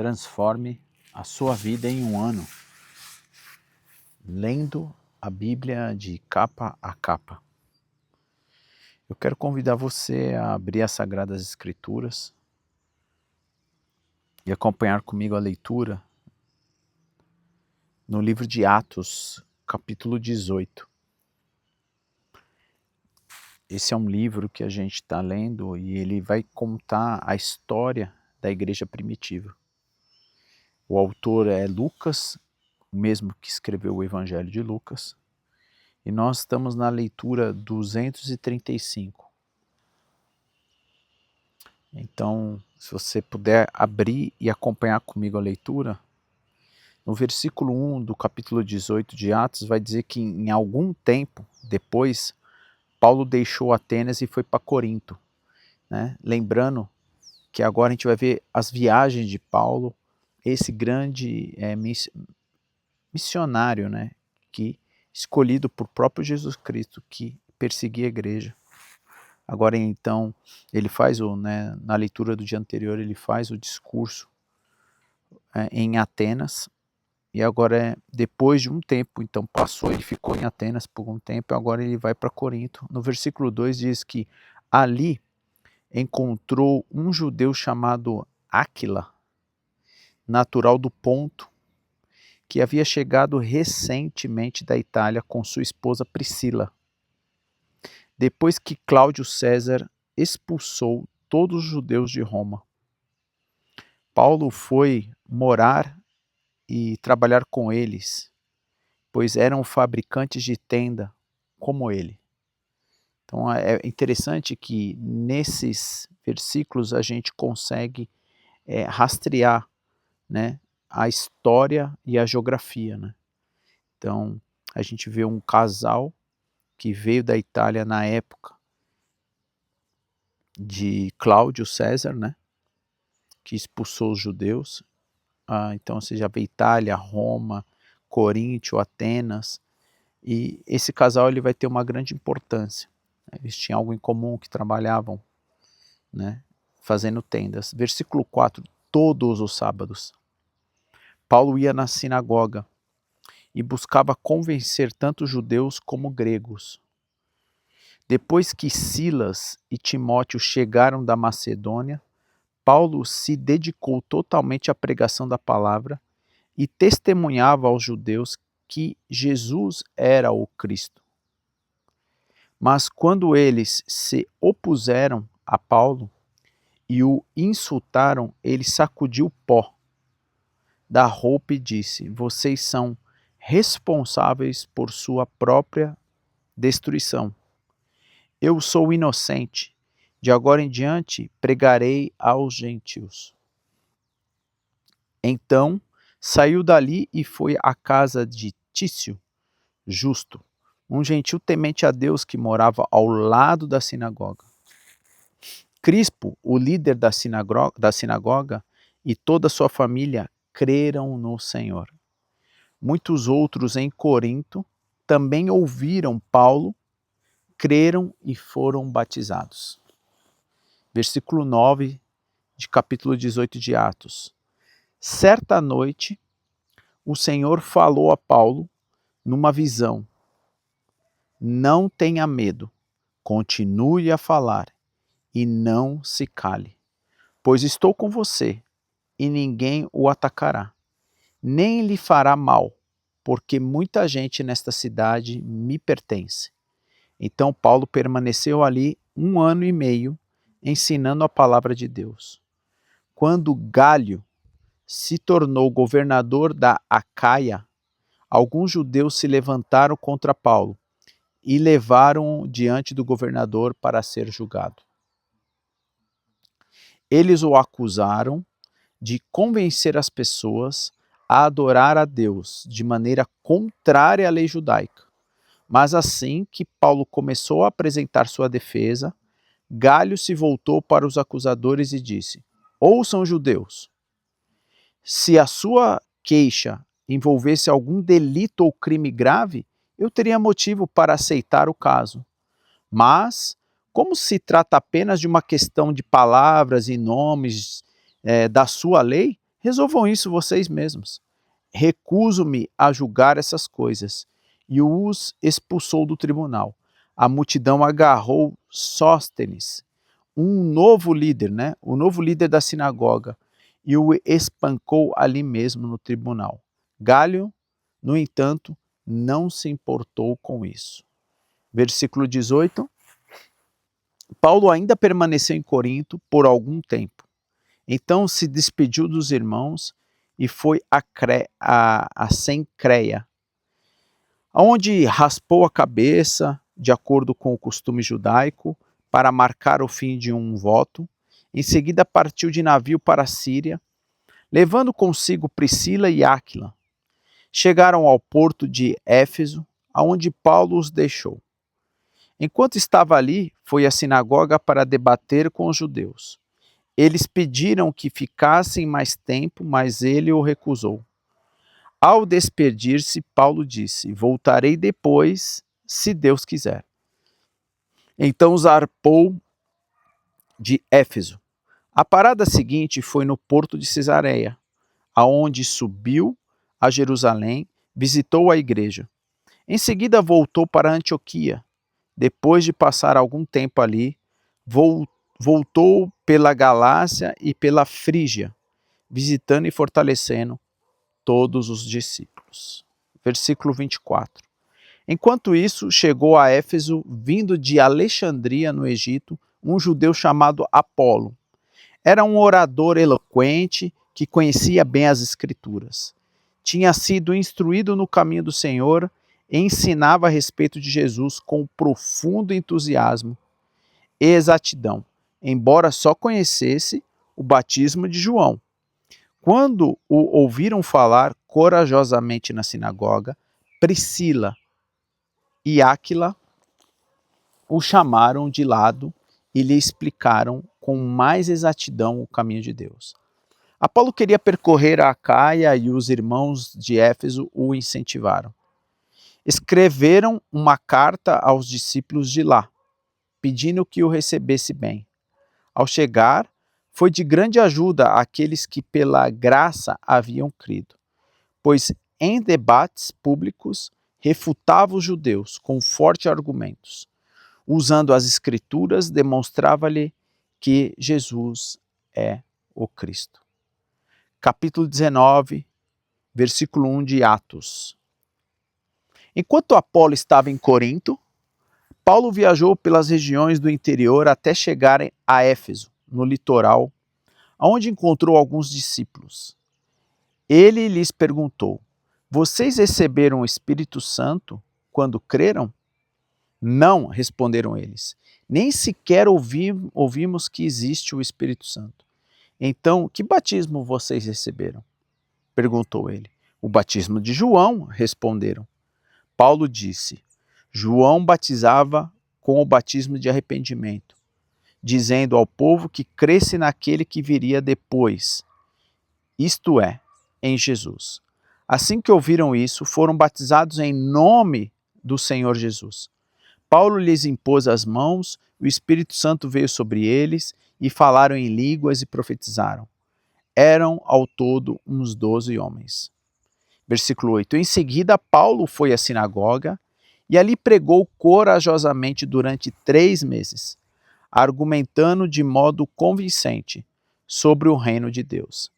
Transforme a sua vida em um ano, lendo a Bíblia de capa a capa. Eu quero convidar você a abrir as Sagradas Escrituras e acompanhar comigo a leitura no livro de Atos, capítulo 18. Esse é um livro que a gente está lendo e ele vai contar a história da igreja primitiva. O autor é Lucas, o mesmo que escreveu o Evangelho de Lucas, e nós estamos na leitura 235. Então, se você puder abrir e acompanhar comigo a leitura, no versículo 1 do capítulo 18 de Atos vai dizer que em algum tempo depois, Paulo deixou Atenas e foi para Corinto, né? Lembrando que agora a gente vai ver as viagens de Paulo, esse grande missionário, né? Que escolhido por próprio Jesus Cristo, que perseguia a igreja. Agora então, ele faz, na leitura do dia anterior, ele faz o discurso em Atenas, e agora, depois de um tempo, então passou, ele ficou em Atenas por um tempo, agora ele vai para Corinto. No versículo 2 diz que ali encontrou um judeu chamado Áquila, natural do Ponto, que havia chegado recentemente da Itália com sua esposa Priscila, depois que Cláudio César expulsou todos os judeus de Roma. Paulo foi morar e trabalhar com eles, pois eram fabricantes de tenda como ele. Então é interessante que nesses versículos a gente consegue rastrear, né, a história e a geografia, né? Então a gente vê um casal que veio da Itália na época de Cláudio César, né, que expulsou os judeus. Então você já vê Itália, Roma, Coríntio, Atenas, e esse casal ele vai ter uma grande importância. Eles tinham algo em comum, que trabalhavam, né, fazendo tendas. Versículo 4, todos os sábados, Paulo ia na sinagoga e buscava convencer tanto judeus como gregos. Depois que Silas e Timóteo chegaram da Macedônia, Paulo se dedicou totalmente à pregação da palavra e testemunhava aos judeus que Jesus era o Cristo. Mas quando eles se opuseram a Paulo e o insultaram, ele sacudiu o pó da roupa e disse: vocês são responsáveis por sua própria destruição. Eu sou inocente. De agora em diante pregarei aos gentios. Então saiu dali e foi à casa de Tício Justo, um gentil temente a Deus que morava ao lado da sinagoga. Crispo, o líder da sinagoga, e toda a sua família creram no Senhor. Muitos outros em Corinto também ouviram Paulo, creram e foram batizados. Versículo 9 de capítulo 18 de Atos. Certa noite, o Senhor falou a Paulo numa visão: não tenha medo, continue a falar e não se cale, pois estou com você e ninguém o atacará, nem lhe fará mal, porque muita gente nesta cidade me pertence. Então Paulo permaneceu ali 1 ano e meio, ensinando a palavra de Deus. Quando Gálio se tornou governador da Acaia, alguns judeus se levantaram contra Paulo e levaram-o diante do governador para ser julgado. Eles o acusaram de convencer as pessoas a adorar a Deus de maneira contrária à lei judaica. Mas assim que Paulo começou a apresentar sua defesa, Gálio se voltou para os acusadores e disse: ouçam, judeus, se a sua queixa envolvesse algum delito ou crime grave, eu teria motivo para aceitar o caso. Mas, como se trata apenas de uma questão de palavras e nomes da sua lei, Resolvam isso vocês mesmos. Recuso-me a julgar essas coisas. E os expulsou do tribunal. A multidão agarrou Sóstenes, um novo líder, o novo líder da sinagoga, e o espancou ali mesmo no tribunal. Galho, no entanto, não se importou com isso. Versículo 18. Paulo ainda permaneceu em Corinto por algum tempo. Então se despediu dos irmãos e foi a Cencreia, onde raspou a cabeça, de acordo com o costume judaico, para marcar o fim de um voto. Em seguida partiu de navio para a Síria, levando consigo Priscila e Áquila. Chegaram ao porto de Éfeso, aonde Paulo os deixou. Enquanto estava ali, foi à sinagoga para debater com os judeus. Eles pediram que ficassem mais tempo, mas ele o recusou. Ao despedir-se, Paulo disse: voltarei depois, se Deus quiser. Então zarpou de Éfeso. A parada seguinte foi no porto de Cesareia, aonde subiu a Jerusalém, visitou a igreja. Em seguida voltou para Antioquia. Depois de passar algum tempo ali, voltou pela Galácia e pela Frígia, visitando e fortalecendo todos os discípulos. Versículo 24. Enquanto isso, chegou a Éfeso, vindo de Alexandria, no Egito, um judeu chamado Apolo. Era um orador eloquente que conhecia bem as Escrituras. Tinha sido instruído no caminho do Senhor e ensinava a respeito de Jesus com profundo entusiasmo e exatidão, embora só conhecesse o batismo de João. Quando o ouviram falar corajosamente na sinagoga, Priscila e Áquila o chamaram de lado e lhe explicaram com mais exatidão o caminho de Deus. Apolo queria percorrer a Acaia e os irmãos de Éfeso o incentivaram. Escreveram uma carta aos discípulos de lá, pedindo que o recebesse bem. Ao chegar, foi de grande ajuda àqueles que pela graça haviam crido, pois em debates públicos refutava os judeus com fortes argumentos. Usando as Escrituras, demonstrava-lhe que Jesus é o Cristo. Capítulo 19, versículo 1 de Atos. Enquanto Apolo estava em Corinto, Paulo viajou pelas regiões do interior até chegar a Éfeso, no litoral, onde encontrou alguns discípulos. Ele lhes perguntou: vocês receberam o Espírito Santo quando creram? Não, responderam eles. Nem sequer ouvimos que existe o Espírito Santo. Então, que batismo vocês receberam? Perguntou ele. O batismo de João, responderam. Paulo disse: João batizava com o batismo de arrependimento, dizendo ao povo que cresce naquele que viria depois, isto é, em Jesus. Assim que ouviram isso, foram batizados em nome do Senhor Jesus. Paulo lhes impôs as mãos, o Espírito Santo veio sobre eles e falaram em línguas e profetizaram. Eram ao todo uns 12 homens. Versículo 8. Em seguida, Paulo foi à sinagoga e ali pregou corajosamente durante 3 meses, argumentando de modo convincente sobre o reino de Deus.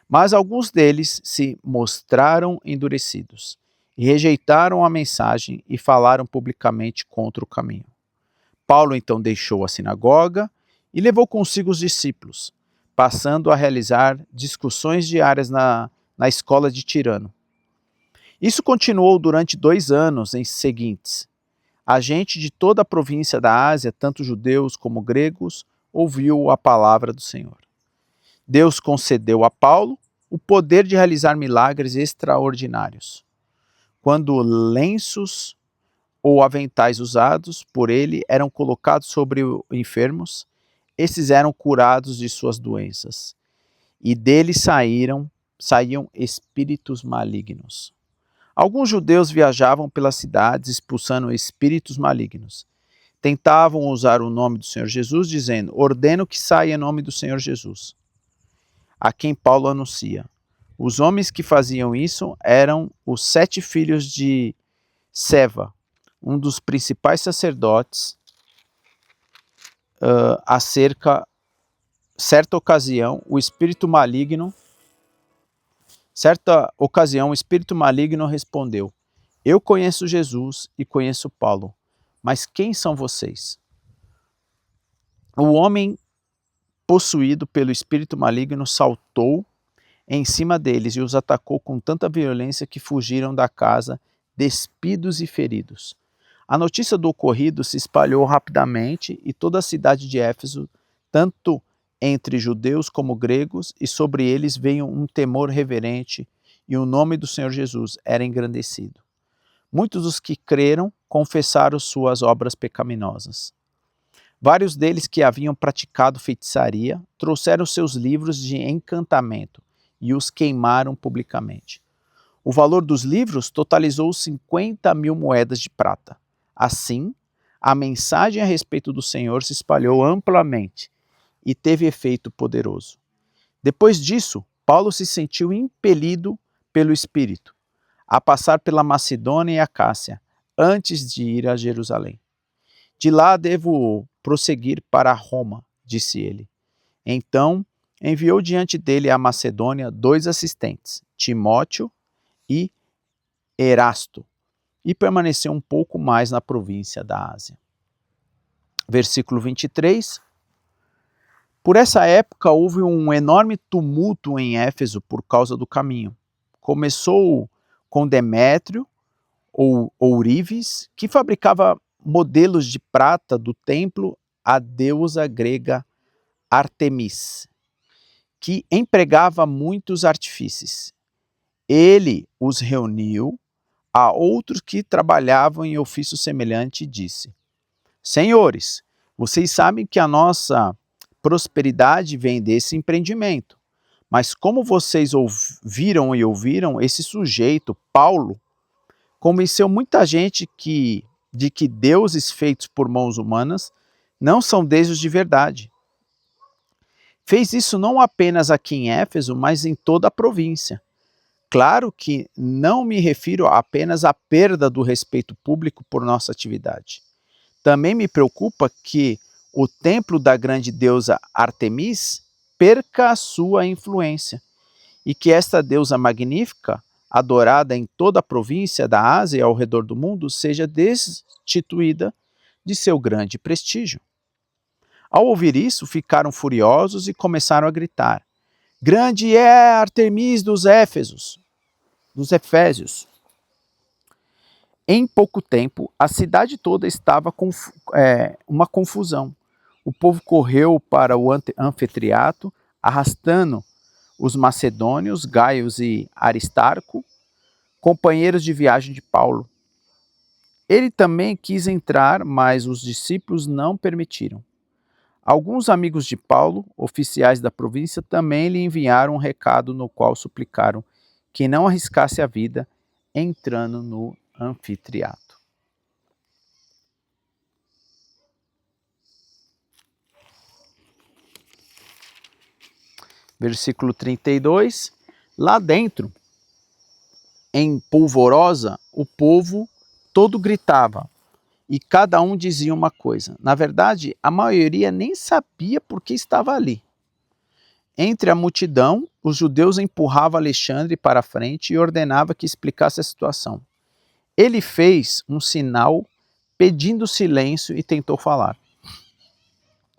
Mas alguns deles se mostraram endurecidos e rejeitaram a mensagem e falaram publicamente contra o caminho. Paulo então deixou a sinagoga e levou consigo os discípulos, passando a realizar discussões diárias na escola de Tirano. Isso continuou durante 2 anos seguintes. A gente de toda a província da Ásia, tanto judeus como gregos, ouviu a palavra do Senhor. Deus concedeu a Paulo o poder de realizar milagres extraordinários. Quando lenços ou aventais usados por ele eram colocados sobre enfermos, esses eram curados de suas doenças, e dele saíam espíritos malignos. Alguns judeus viajavam pelas cidades expulsando espíritos malignos. Tentavam usar o nome do Senhor Jesus, dizendo: ordeno que saia em nome do Senhor Jesus. a quem Paulo anuncia. Os homens que faziam isso eram os 7 filhos de Seva, um dos principais sacerdotes. Certa ocasião, o espírito maligno respondeu: Eu conheço Jesus e conheço Paulo, mas quem são vocês? O homem possuído pelo espírito maligno saltou em cima deles e os atacou com tanta violência que fugiram da casa, despidos e feridos. A notícia do ocorrido se espalhou rapidamente e toda a cidade de Éfeso, tanto entre judeus como gregos, e sobre eles veio um temor reverente, e o nome do Senhor Jesus era engrandecido. Muitos dos que creram confessaram suas obras pecaminosas. Vários deles que haviam praticado feitiçaria trouxeram seus livros de encantamento e os queimaram publicamente. O valor dos livros totalizou 50.000 moedas de prata. Assim, a mensagem a respeito do Senhor se espalhou amplamente e teve efeito poderoso. Depois disso, Paulo se sentiu impelido pelo Espírito a passar pela Macedônia e Acácia antes de ir a Jerusalém. De lá devo prosseguir para Roma, disse ele. Então, enviou diante dele à Macedônia 2 assistentes, Timóteo e Erasto, e permaneceu um pouco mais na província da Ásia. Versículo 23. Por essa época houve um enorme tumulto em Éfeso por causa do caminho. Começou com Demétrio, ou ourives, que fabricava modelos de prata do templo à deusa grega Artemis, que empregava muitos artífices. Ele os reuniu a outros que trabalhavam em ofício semelhante e disse: Senhores, vocês sabem que a nossa prosperidade vem desse empreendimento, mas como vocês ouviram, esse sujeito, Paulo, convenceu muita gente de que deuses feitos por mãos humanas não são deuses de verdade. Fez isso não apenas aqui em Éfeso, mas em toda a província. Claro que não me refiro apenas à perda do respeito público por nossa atividade. Também me preocupa que o templo da grande deusa Artemis perca a sua influência e que esta deusa magnífica, adorada em toda a província da Ásia e ao redor do mundo, seja destituída de seu grande prestígio. Ao ouvir isso, ficaram furiosos e começaram a gritar: Grande é Artemis dos Efésios. Em pouco tempo, a cidade toda estava com uma confusão. O povo correu para o anfiteatro, arrastando os macedônios, Gaius e Aristarco, companheiros de viagem de Paulo. Ele também quis entrar, mas os discípulos não permitiram. Alguns amigos de Paulo, oficiais da província, também lhe enviaram um recado no qual suplicaram que não arriscasse a vida entrando no anfiteatro. Versículo 32. Lá dentro, em polvorosa, o povo todo gritava e cada um dizia uma coisa. Na verdade, a maioria nem sabia por que estava ali. Entre a multidão, os judeus empurravam Alexandre para a frente e ordenava que explicasse a situação. Ele fez um sinal pedindo silêncio e tentou falar.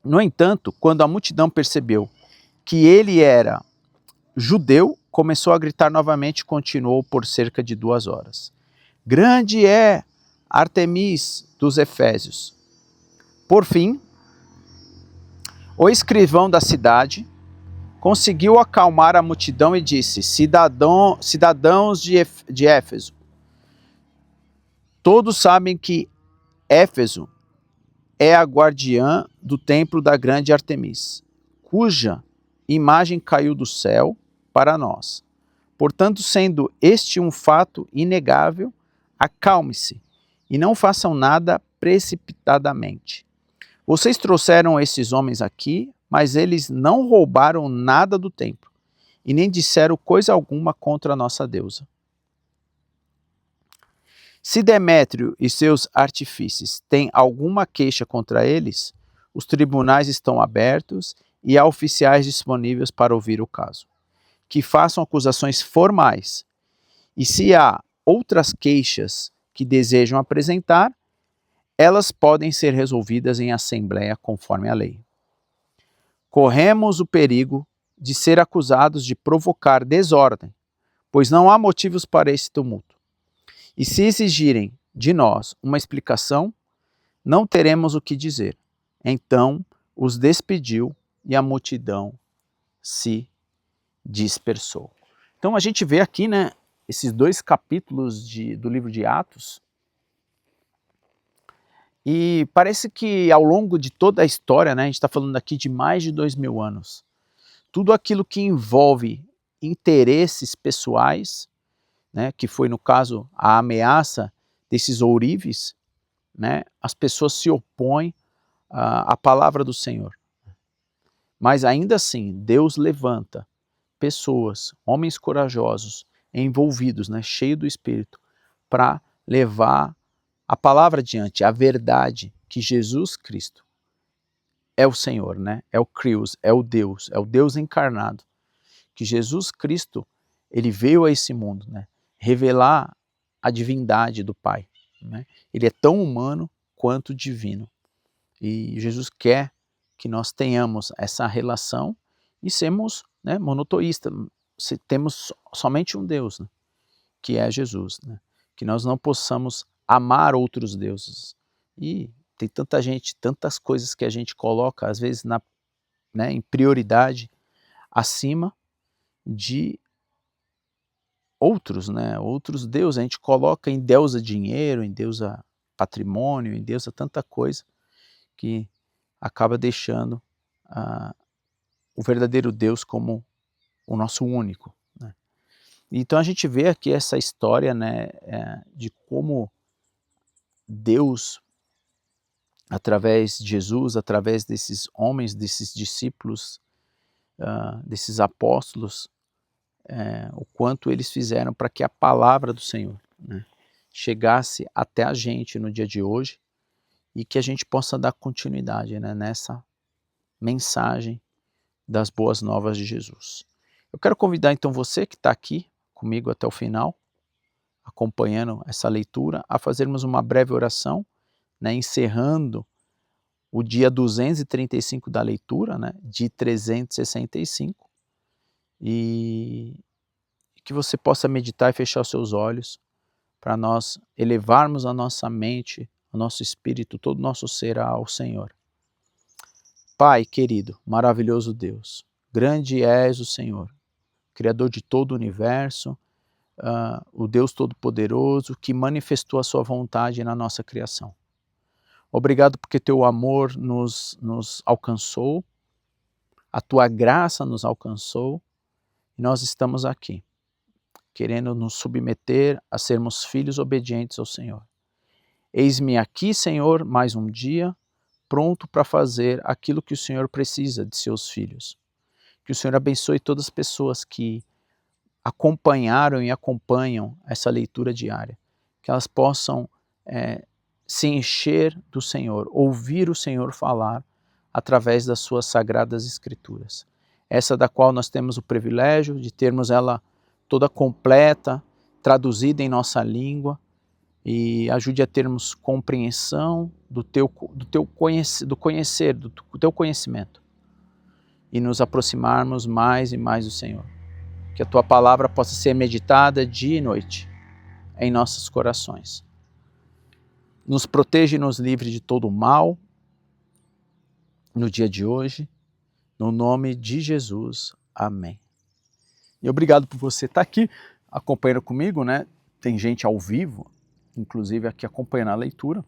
No entanto, quando a multidão percebeu que ele era judeu, começou a gritar novamente e continuou por cerca de 2 horas. Grande é Artemis dos Efésios. Por fim, o escrivão da cidade conseguiu acalmar a multidão e disse: cidadãos de Éfeso, todos sabem que Éfeso é a guardiã do templo da grande Artemis, cuja imagem caiu do céu para nós. Portanto, sendo este um fato inegável, acalme-se e não façam nada precipitadamente. Vocês trouxeram esses homens aqui, mas eles não roubaram nada do templo. e nem disseram coisa alguma contra a nossa deusa. Se Demétrio e seus artífices têm alguma queixa contra eles, os tribunais estão abertos e há oficiais disponíveis para ouvir o caso. Que façam acusações formais, e se há outras queixas que desejam apresentar, elas podem ser resolvidas em assembleia conforme a lei. Corremos o perigo de ser acusados de provocar desordem, pois não há motivos para esse tumulto. E se exigirem de nós uma explicação, não teremos o que dizer. Então os despediu e a multidão se dispersou. Então a gente vê aqui, né, esses 2 capítulos do livro de Atos, e parece que ao longo de toda a história, né, a gente está falando aqui de mais de 2000 anos, tudo aquilo que envolve interesses pessoais, né, que foi no caso a ameaça desses ourives, né, as pessoas se opõem à palavra do Senhor. Mas ainda assim, Deus levanta pessoas, homens corajosos, envolvidos, né, cheios do Espírito, para levar a palavra adiante, a verdade que Jesus Cristo é o Senhor, né? É o Crius, é o Deus encarnado. Que Jesus Cristo, ele veio a esse mundo, né, revelar a divindade do Pai, né? Ele é tão humano quanto divino. E Jesus quer que nós tenhamos essa relação e sermos, né, monoteístas, se temos somente um Deus, né, que é Jesus, né? Que nós não possamos amar outros deuses. E tem tanta gente, tantas coisas que a gente coloca, às vezes, né, em prioridade, acima de outros, né, outros deuses. A gente coloca em deusa dinheiro, em deusa patrimônio, em deusa tanta coisa, que acaba deixando o verdadeiro Deus como o nosso único, né? Então a gente vê aqui essa história, né, de como Deus, através de Jesus, através desses homens, desses discípulos, desses apóstolos, o quanto eles fizeram para que a palavra do Senhor, né, chegasse até a gente no dia de hoje e que a gente possa dar continuidade, né, nessa mensagem das boas novas de Jesus. Eu quero convidar então você que está aqui comigo até o final, acompanhando essa leitura, a fazermos uma breve oração, né, encerrando o dia 235 da leitura, né, de 365, e que você possa meditar e fechar os seus olhos para nós elevarmos a nossa mente, o nosso espírito, todo o nosso ser ao Senhor. Pai querido, maravilhoso Deus, grande és o Senhor, Criador de todo o universo, o Deus Todo-Poderoso que manifestou a sua vontade na nossa criação. Obrigado porque teu amor nos alcançou, a tua graça nos alcançou e nós estamos aqui, querendo nos submeter a sermos filhos obedientes ao Senhor. Eis-me aqui, Senhor, mais um dia, pronto para fazer aquilo que o Senhor precisa de seus filhos. Que o Senhor abençoe todas as pessoas que acompanharam e acompanham essa leitura diária, que elas possam se encher do Senhor, ouvir o Senhor falar através das suas sagradas escrituras. Essa da qual nós temos o privilégio de termos ela toda completa, traduzida em nossa língua, e ajude a termos compreensão do teu conhecimento e nos aproximarmos mais e mais do Senhor. Que a tua palavra possa ser meditada dia e noite em nossos corações. Nos proteja e nos livre de todo o mal no dia de hoje, no nome de Jesus. Amém. E obrigado por você estar aqui acompanhando comigo, né? Tem gente ao vivo, inclusive aqui acompanhando a leitura.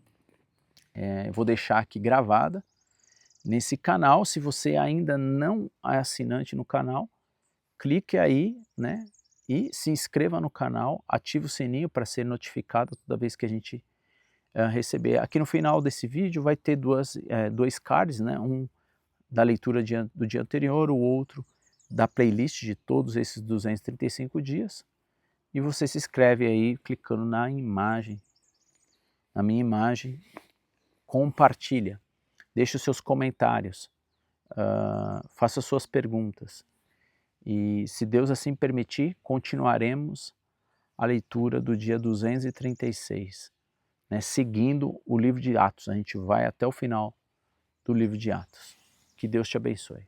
Eu vou deixar aqui gravada nesse canal. Se você ainda não é assinante no canal, clique aí, né? E se inscreva no canal, ative o sininho para ser notificado toda vez que a gente receber. Aqui no final desse vídeo vai ter dois cards, né? Um da leitura do dia anterior, o outro da playlist de todos esses 235 dias e você se inscreve aí clicando na imagem, na minha imagem, compartilha, deixe os seus comentários, faça suas perguntas e, se Deus assim permitir, continuaremos a leitura do dia 236, né, seguindo o livro de Atos. A gente vai até o final do livro de Atos. Que Deus te abençoe.